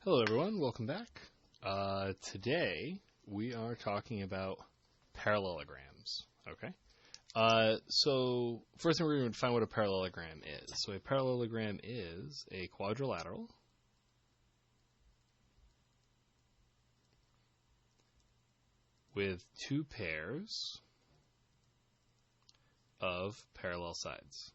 Hello everyone, welcome back. Today we are talking about parallelograms, okay? So first thing we're going to find what a parallelogram is. So a parallelogram is a quadrilateral with two pairs of parallel sides.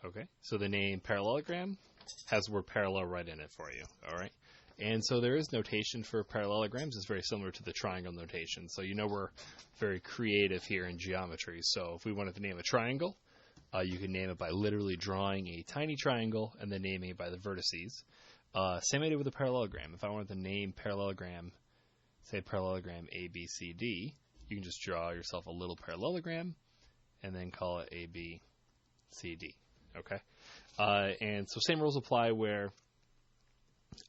Okay, so the name parallelogram has the word parallel right in it for you, all right? And so there is notation for parallelograms. It's very similar to the triangle notation. So you know we're very creative here in geometry. So if we wanted to name a triangle, you can name it by literally drawing a tiny triangle and then naming it by the vertices. Same idea with a parallelogram. If I wanted to name parallelogram, say parallelogram ABCD, you can just draw yourself a little parallelogram and then call it ABCD. Okay, and so same rules apply where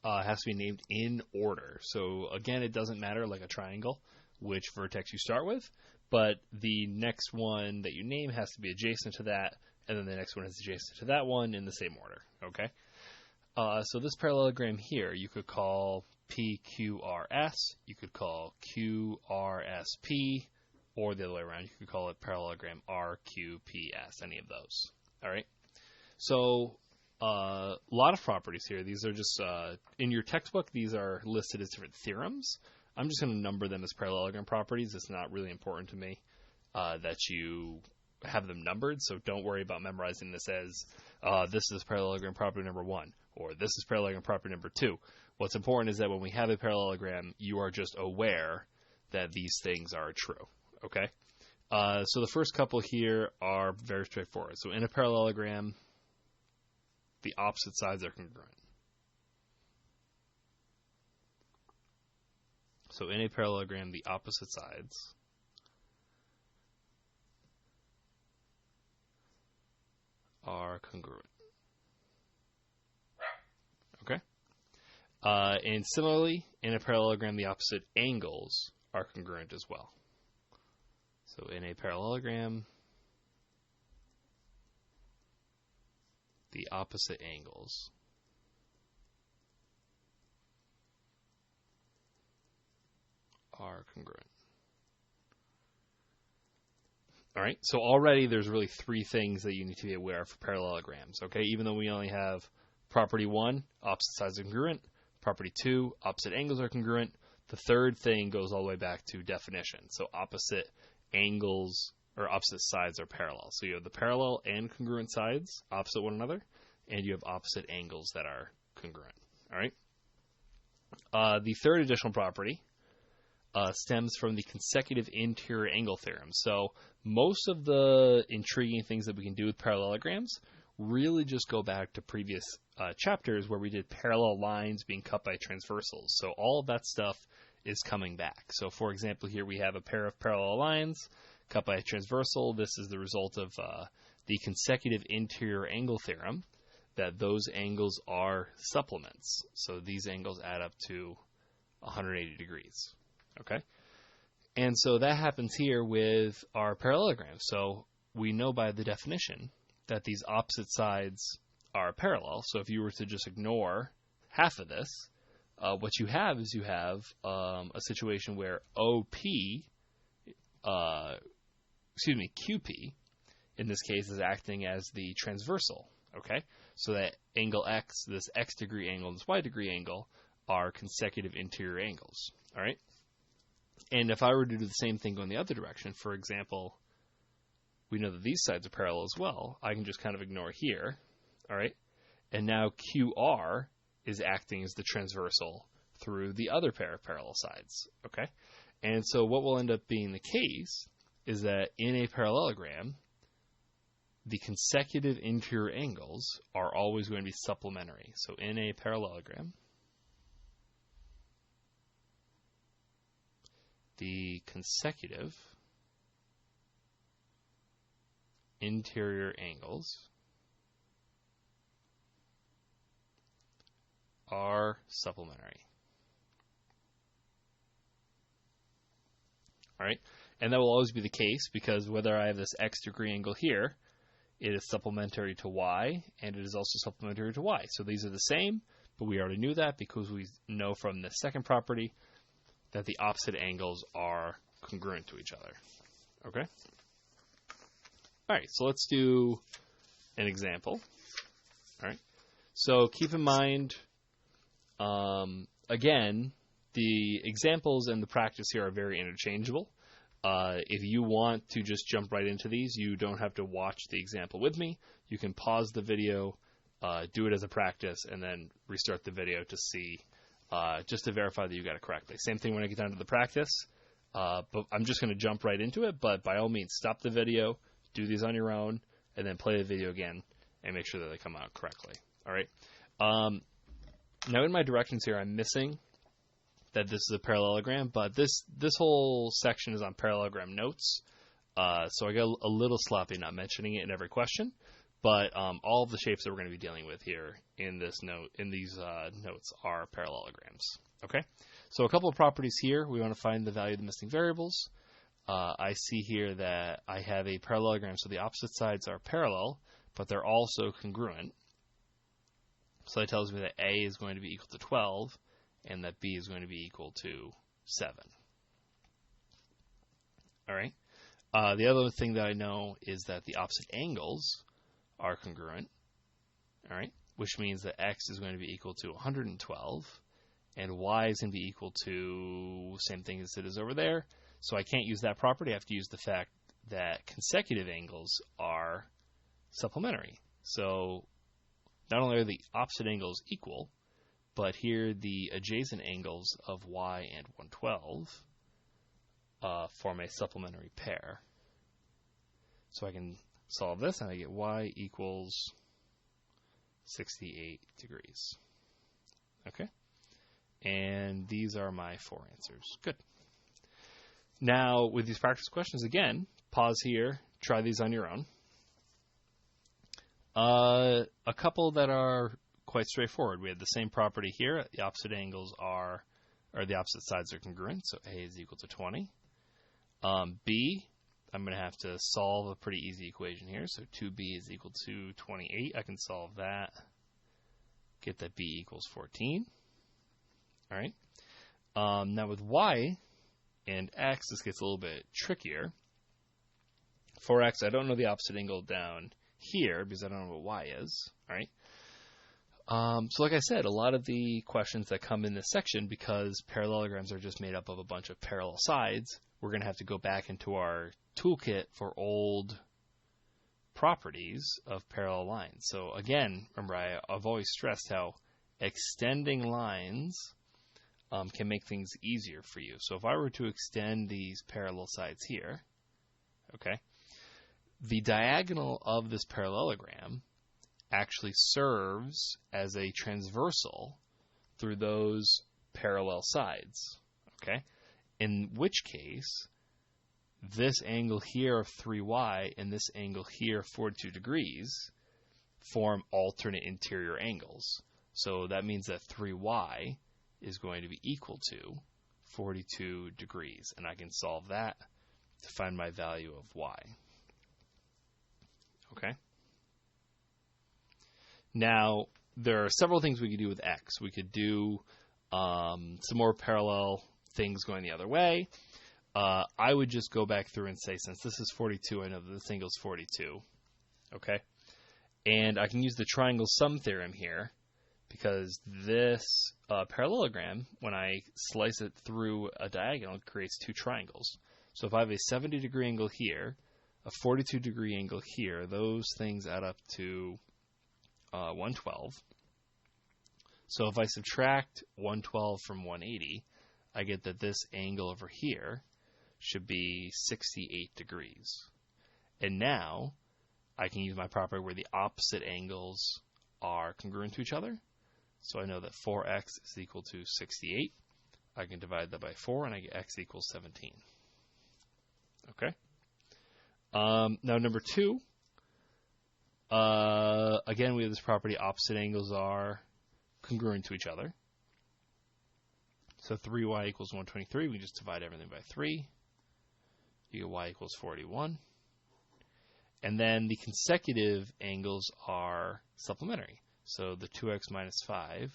it has to be named in order. So again, it doesn't matter like a triangle which vertex you start with, but the next one that you name has to be adjacent to that, and then the next one is adjacent to that one in the same order. Okay, so this parallelogram here you could call PQRS, you could call QRSP, or the other way around, you could call it parallelogram RQPS, any of those. All right. So a lot of properties here. These are just, in your textbook, these are listed as different theorems. I'm just going to number them as parallelogram properties. It's not really important to me that you have them numbered, so don't worry about memorizing this as this is parallelogram property number 1, or this is parallelogram property number 2. What's important is that when we have a parallelogram, you are just aware that these things are true, okay? So the first couple here are very straightforward. So in a parallelogram, the opposite sides are congruent. So in a parallelogram, the opposite sides are congruent. Okay? And similarly, in a parallelogram, the opposite angles are congruent as well. So in a parallelogram, the opposite angles are congruent. All right, so already there's really three things that you need to be aware of for parallelograms, okay? Even though we only have property 1, opposite sides are congruent, property 2, opposite angles are congruent, the third thing goes all the way back to definition. So opposite angles or opposite sides are parallel. So you have the parallel and congruent sides opposite one another, and you have opposite angles that are congruent. All right. The third additional property stems from the consecutive interior angle theorem. So most of the intriguing things that we can do with parallelograms really just go back to previous chapters where we did parallel lines being cut by transversals. So all of that stuff is coming back. So for example, here we have a pair of parallel lines cut by a transversal. This is the result of the consecutive interior angle theorem, that those angles are supplements. So these angles add up to 180 degrees. Okay? And so that happens here with our parallelogram. So we know by the definition that these opposite sides are parallel. So if you were to just ignore half of this, what you have is you have a situation where QP, in this case, is acting as the transversal, okay? So that angle X, this X degree angle, and this Y degree angle are consecutive interior angles, all right? And if I were to do the same thing going the other direction, for example, we know that these sides are parallel as well. I can just kind of ignore here, all right? And now QR is acting as the transversal through the other pair of parallel sides, okay? And so what will end up being the case is that in a parallelogram, the consecutive interior angles are always going to be supplementary. So in a parallelogram, the consecutive interior angles are supplementary. All right? And that will always be the case because whether I have this X degree angle here it is supplementary to y, and it is also supplementary to y. So these are the same, but we already knew that because we know from the second property that the opposite angles are congruent to each other. Okay? All right, so let's do an example. All right. So keep in mind, again, the examples and the practice here are very interchangeable. If you want to just jump right into these, you don't have to watch the example with me. You can pause the video, do it as a practice, and then restart the video to see, just to verify that you got it correctly. Same thing when I get down to the practice, but I'm just going to jump right into it. But by all means, stop the video, do these on your own, and then play the video again and make sure that they come out correctly. All right. Now in my directions here, I'm missing that this is a parallelogram, but this whole section is on Parallelogram Notes. So I got a little sloppy not mentioning it in every question, but all of the shapes that we're going to be dealing with here in these notes are parallelograms. Okay. So a couple of properties here. We want to find the value of the missing variables. I see here that I have a parallelogram, so the opposite sides are parallel, but they're also congruent. So that tells me that A is going to be equal to 12, and that B is going to be equal to 7. All right. The other thing that I know is that the opposite angles are congruent. All right, which means that X is going to be equal to 112, and Y is going to be equal to same thing as it is over there. So I can't use that property. I have to use the fact that consecutive angles are supplementary. So not only are the opposite angles equal, but here the adjacent angles of y and 112 form a supplementary pair. So I can solve this, and I get y equals 68 degrees. Okay? And these are my 4 answers. Good. Now, with these practice questions, again, pause here, try these on your own. A couple that are quite straightforward. We have the same property here. The opposite angles are, or the opposite sides are congruent, so A is equal to 20. B, I'm going to have to solve a pretty easy equation here. So 2B is equal to 28. I can solve that. Get that B equals 14. All right. Now with Y and X, this gets a little bit trickier. For X, I don't know the opposite angle down here because I don't know what Y is. All right. So like I said, a lot of the questions that come in this section, because parallelograms are just made up of a bunch of parallel sides, we're going to have to go back into our toolkit for old properties of parallel lines. So again, remember, I've always stressed how extending lines can make things easier for you. So if I were to extend these parallel sides here, okay, the diagonal of this parallelogram actually serves as a transversal through those parallel sides, okay? In which case, this angle here of 3y and this angle here of 42 degrees form alternate interior angles. So that means that 3y is going to be equal to 42 degrees, and I can solve that to find my value of y. Okay? Now, there are several things we could do with x. We could do some more parallel things going the other way. I would just go back through and say, since this is 42, I know that this angle is 42. Okay? And I can use the triangle sum theorem here, because this parallelogram, when I slice it through a diagonal, it creates two triangles. So if I have a 70-degree angle here, a 42-degree angle here, those things add up to 112. So if I subtract 112 from 180, I get that this angle over here should be 68 degrees. And now I can use my property where the opposite angles are congruent to each other. So I know that 4x is equal to 68. I can divide that by 4, and I get x equals 17. Okay? Now, number 2. Again, we have this property, opposite angles are congruent to each other. So 3y equals 123. We just divide everything by 3. You get y equals 41. And then the consecutive angles are supplementary. So the 2x minus 5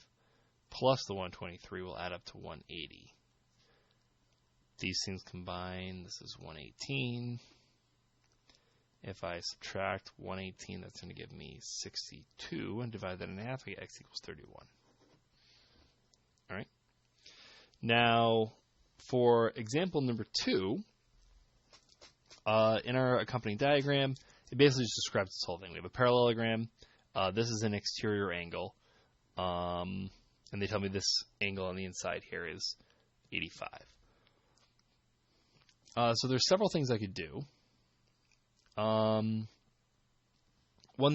plus the 123 will add up to 180. These things combine, this is 118. If I subtract 118, that's going to give me 62, and divide that in half, I get x equals 31. All right. Now, for example number 2, in our accompanying diagram, it basically just describes this whole thing. We have a parallelogram. This is an exterior angle, and they tell me this angle on the inside here is 85. So there's several things I could do. One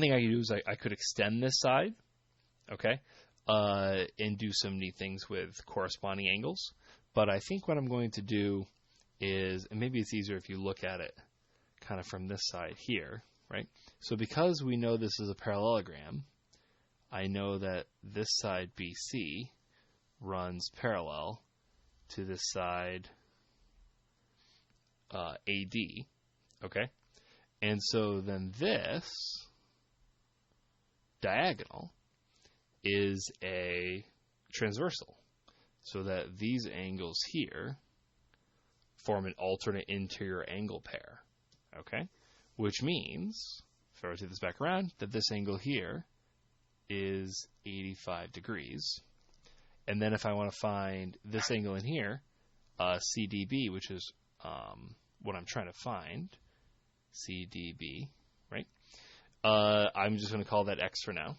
thing I could do is I could extend this side, okay, and do some neat things with corresponding angles. But I think what I'm going to do is, and maybe it's easier if you look at it kind of from this side here, right? So because we know this is a parallelogram, I know that this side BC runs parallel to this side AD, okay? And so then this diagonal is a transversal, so that these angles here form an alternate interior angle pair, okay? Which means, if I rotate this back around, that this angle here is 85 degrees. And then if I want to find this angle in here, CDB, which is what I'm trying to find, CDB, right? I'm just going to call that X for now.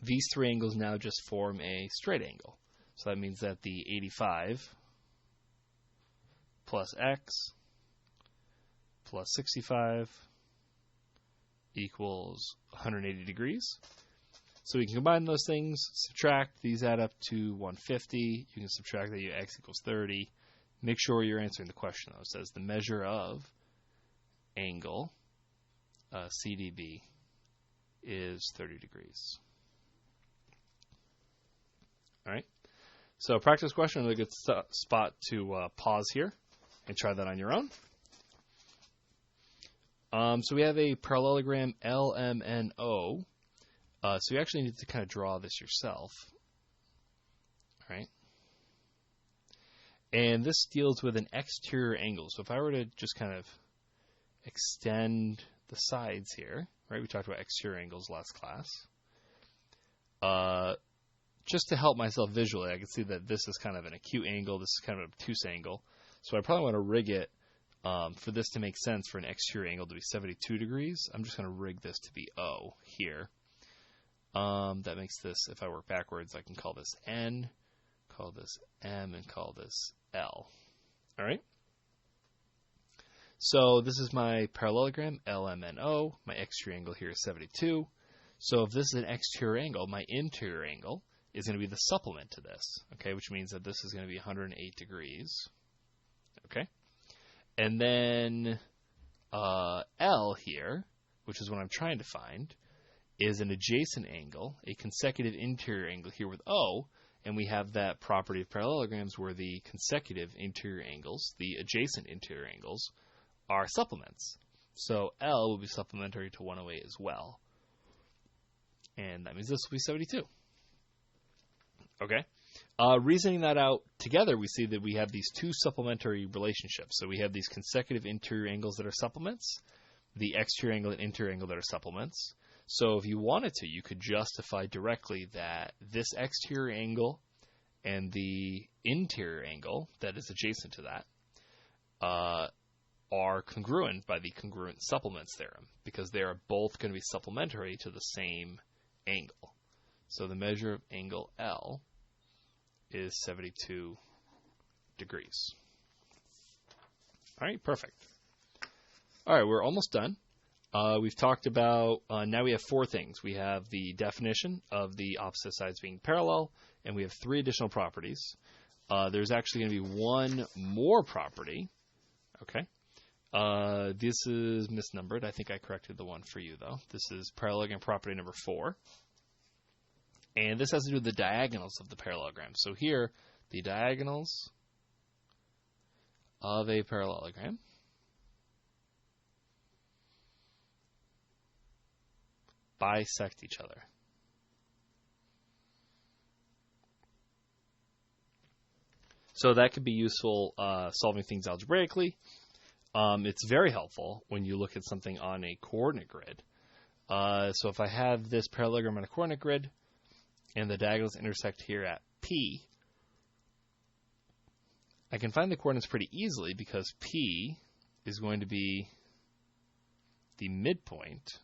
These three angles now just form a straight angle. So that means that the 85 plus X plus 65 equals 180 degrees. So we can combine those things, subtract, these add up to 150. You can subtract that, you get X equals 30. Make sure you're answering the question, though. It says the measure of angle, CDB, is 30 degrees. All right. So practice question, a really good spot to pause here and try that on your own. So we have a parallelogram LMNO. So you actually need to kind of draw this yourself. All right. And this deals with an exterior angle. So if I were to just kind of extend the sides here, right? We talked about exterior angles last class. Just to help myself visually, I can see that this is kind of an acute angle. This is kind of an obtuse angle. So I probably want to rig it for this to make sense for an exterior angle to be 72 degrees. I'm just going to rig this to be O here. That makes this, if I work backwards, I can call this N, call this M, and call this L. All right? So this is my parallelogram, LMNO. My exterior angle here is 72. So if this is an exterior angle, my interior angle is going to be the supplement to this, okay, which means that this is going to be 108 degrees, okay? And then L here, which is what I'm trying to find, is an adjacent angle, a consecutive interior angle here with O, and we have that property of parallelograms where the consecutive interior angles, the adjacent interior angles, are supplements. So L will be supplementary to 108 as well. And that means this will be 72. Okay? Reasoning that out together, we see that we have these two supplementary relationships. So we have these consecutive interior angles that are supplements, the exterior angle and interior angle that are supplements. So if you wanted to, you could justify directly that this exterior angle and the interior angle that is adjacent to that are congruent by the congruent supplements theorem, because they are both going to be supplementary to the same angle. So the measure of angle L is 72 degrees. All right, perfect. All right, we're almost done. We've talked about, now we have four things. We have the definition of the opposite sides being parallel, and we have three additional properties. There's actually going to be one more property. Okay. This is misnumbered. I think I corrected the one for you, though. This is parallelogram property number 4. And this has to do with the diagonals of the parallelogram. So here, the diagonals of a parallelogram bisect each other. So that could be useful solving things algebraically. It's very helpful when you look at something on a coordinate grid. So if I have this parallelogram on a coordinate grid and the diagonals intersect here at P, I can find the coordinates pretty easily because P is going to be the midpoint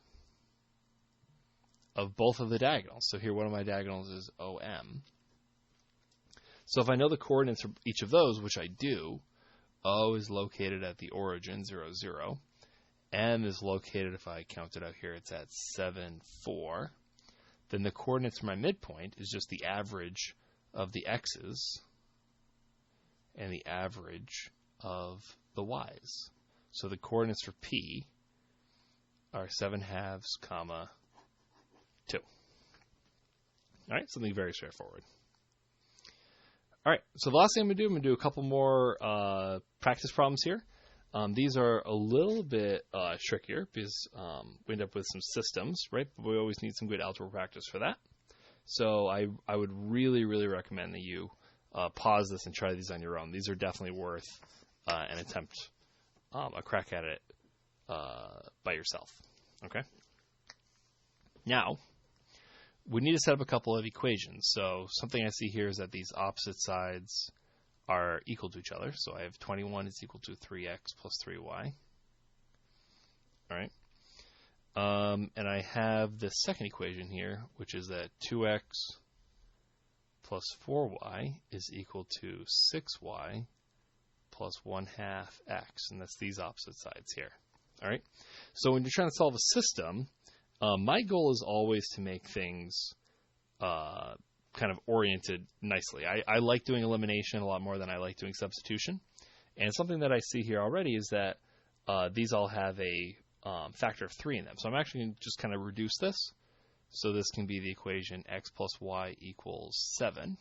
of both of the diagonals. So here one of my diagonals is OM. So if I know the coordinates for each of those, which I do, O is located at the origin, 0, 0. M is located, if I count it out here, it's at 7, 4. Then the coordinates for my midpoint is just the average of the x's and the average of the y's. So the coordinates for P are 7/2, comma, 2. All right, something very straightforward. All right, so the last thing I'm going to do a couple more practice problems here. These are a little bit trickier because we end up with some systems, right? But we always need some good algebra practice for that. So I would really, really recommend that you pause this and try these on your own. These are definitely worth an attempt, a crack at it by yourself, okay? Now, we need to set up a couple of equations. So something I see here is that these opposite sides are equal to each other. So I have 21 is equal to 3x plus 3y. All right. And I have the second equation here, which is that 2x plus 4y is equal to 6y plus 1/2 x. And that's these opposite sides here. All right. So when you're trying to solve a system, my goal is always to make things kind of oriented nicely. I like doing elimination a lot more than I like doing substitution. And something that I see here already is that these all have a factor of 3 in them. So I'm actually going to just kind of reduce this. So this can be the equation x plus y equals 7.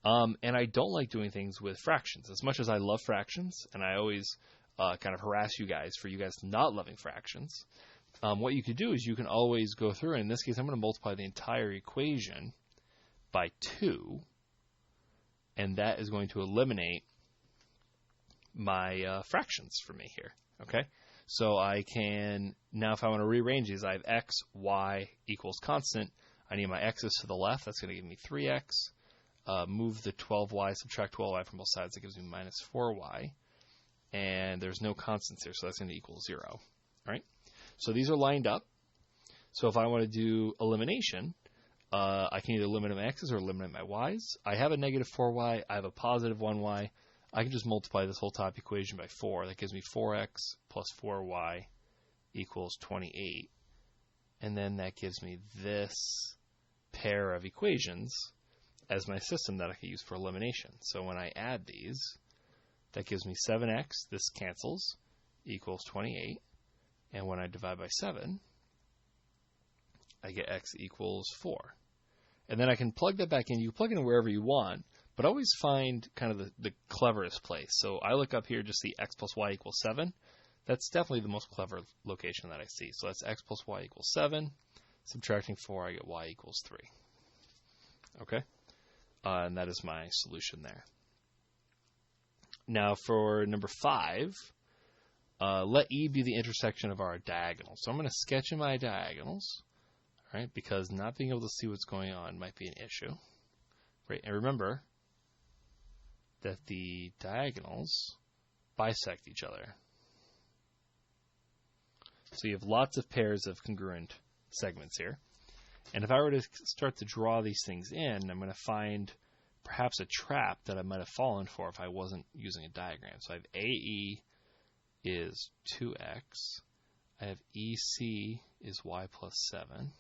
And I don't like doing things with fractions. As much as I love fractions, and I always kind of harass you guys for you guys not loving fractions, what you could do is you can always go through, and in this case I'm going to multiply the entire equation by 2, and that is going to eliminate my fractions for me here, okay? So I can, now if I want to rearrange these, I have x, y equals constant. I need my x's to the left. That's going to give me 3x. Move the 12y, subtract 12y from both sides. That gives me minus 4y. And there's no constants here, so that's going to equal 0, all right? So these are lined up. So if I want to do elimination, I can either eliminate my x's or eliminate my y's. I have a negative 4y. I have a positive 1y. I can just multiply this whole top equation by 4. That gives me 4x plus 4y equals 28. And then that gives me this pair of equations as my system that I can use for elimination. So when I add these, that gives me 7x, this cancels, equals 28. And when I divide by 7, I get x equals 4. And then I can plug that back in. You plug it in wherever you want, but always find kind of the cleverest place. So I look up here, just see x plus y equals 7. That's definitely the most clever location that I see. So that's x plus y equals 7. Subtracting 4, I get y equals 3. Okay? And that is my solution there. Now for number 5, let E be the intersection of our diagonals. So I'm going to sketch in my diagonals, right? Because not being able to see what's going on might be an issue, right? And remember that the diagonals bisect each other. So you have lots of pairs of congruent segments here. And if I were to start to draw these things in, I'm going to find perhaps a trap that I might have fallen for if I wasn't using a diagram. So I have AE is 2x. I have EC is y plus 7.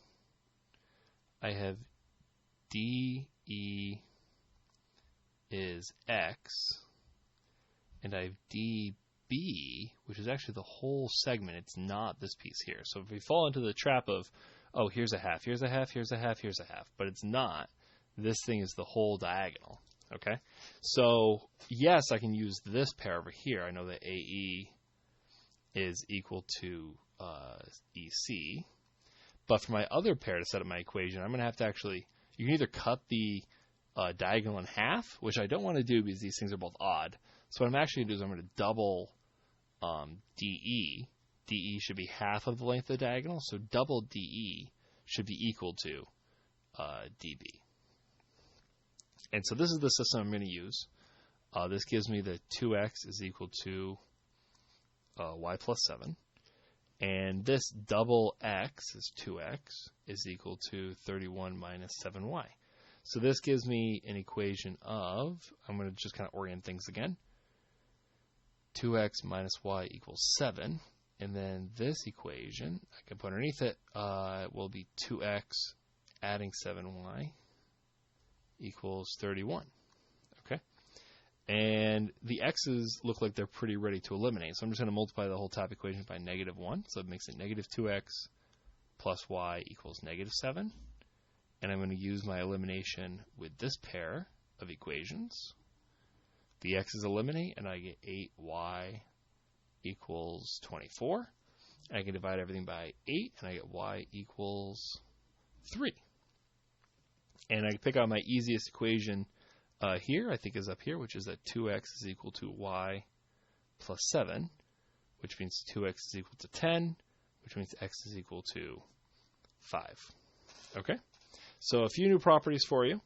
I have DE is x. And I have DB, which is actually the whole segment. It's not this piece here. So if we fall into the trap of, oh, here's a half, here's a half, here's a half, here's a half, but it's not. This thing is the whole diagonal, okay? So, yes, I can use this pair over here. I know that AE is equal to EC, But for my other pair to set up my equation, I'm going to have to actually, you can either cut the diagonal in half, which I don't want to do because these things are both odd. So what I'm actually going to do is I'm going to double DE. DE should be half of the length of the diagonal, so double DE should be equal to DB. And so this is the system I'm going to use. This gives me that 2x is equal to y plus 7. And this double x is 2x is equal to 31 minus 7y. So this gives me an equation of, I'm going to just kind of orient things again, 2x minus y equals 7. And then this equation, I can put underneath it, will be 2x adding 7y equals 31. Okay? And the x's look like they're pretty ready to eliminate. So I'm just going to multiply the whole top equation by negative 1. So it makes it negative 2x plus y equals negative 7. And I'm going to use my elimination with this pair of equations. The x's eliminate, and I get 8y equals 24. I can divide everything by 8, and I get y equals 3. And I can pick out my easiest equation here, I think is up here, which is that 2x is equal to y plus 7, which means 2x is equal to 10, which means x is equal to 5. Okay? So a few new properties for you.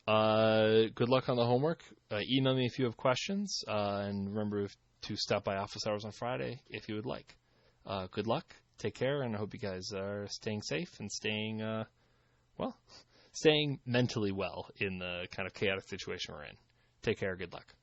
Good luck on the homework. Email me if you have questions, and remember to stop by office hours on Friday if you would like. Good luck, take care, and I hope you guys are staying safe and staying mentally well in the kind of chaotic situation we're in. Take care, good luck.